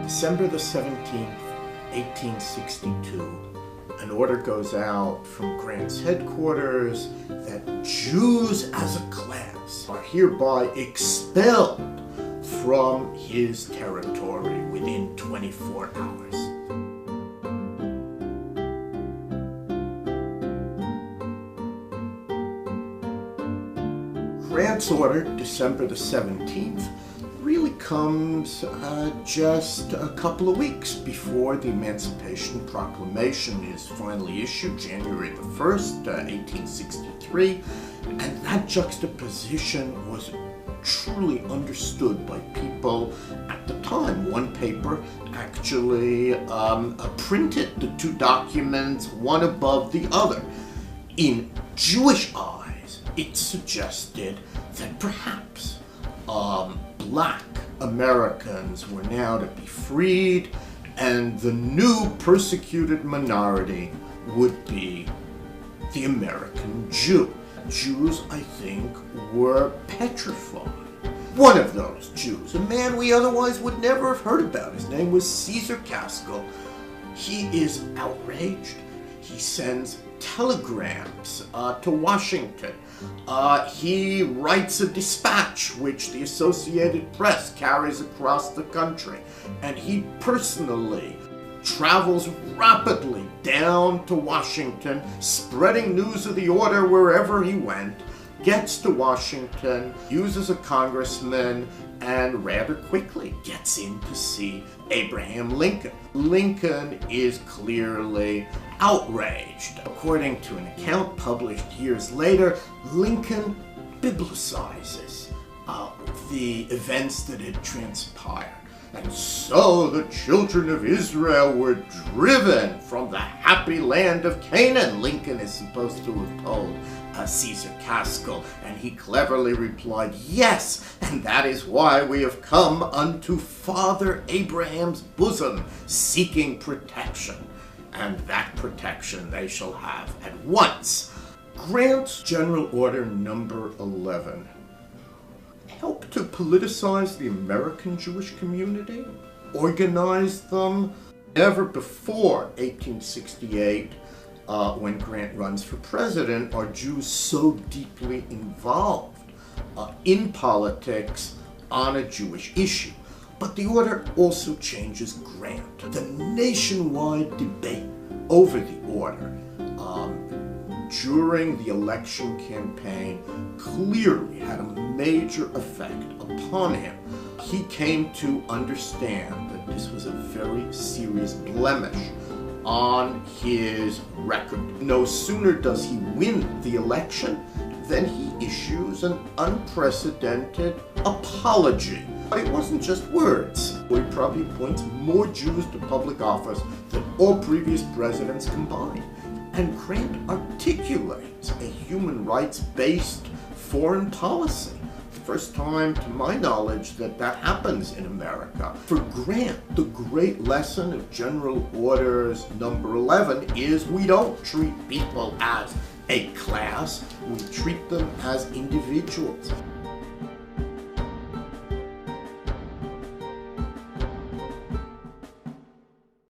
December the 17th, 1862, an order goes out from Grant's headquarters that Jews as a class are hereby expelled from his territory within 24 hours. Grant's order, December the 17th, really comes just a couple of weeks before the Emancipation Proclamation is finally issued, January the 1st, 1863, and that juxtaposition was truly understood by people at the time. One paper actually printed the two documents one above the other. In Jewish eyes, it suggested that perhaps Black Americans were now to be freed, and the new persecuted minority would be the American Jew. Jews, I think, were petrified. One of those Jews, a man we otherwise would never have heard about, his name was Caesar Gaskell. He is outraged. He sends telegrams to Washington. He writes a dispatch which the Associated Press carries across the country, and he personally travels rapidly down to Washington, spreading news of the order wherever he went, gets to Washington, uses a congressman, and rather quickly gets in to see Abraham Lincoln. Lincoln is clearly outraged. According to an account published years later, Lincoln biblicizes the events that had transpired. And so the children of Israel were driven from the happy land of Canaan, Lincoln is supposed to have told Caesar Gaskell, and he cleverly replied, "Yes, and that is why we have come unto Father Abraham's bosom, seeking protection, and that protection they shall have at once." Grant's General Order Number 11 helped to politicize the American Jewish community, organize them. Never before 1868, when Grant runs for president, are Jews so deeply involved in politics on a Jewish issue. But the order also changes Grant. The nationwide debate over the order during the election campaign clearly had a major effect upon him. He came to understand that this was a very serious blemish on his record. No sooner does he win the election than he issues an unprecedented apology. But it wasn't just words. He probably appoints more Jews to public office than all previous presidents combined. And Grant articulates a human rights-based foreign policy. First time, to my knowledge, that happens in America. For Grant, the great lesson of General Orders Number 11 is we don't treat people as a class, we treat them as individuals.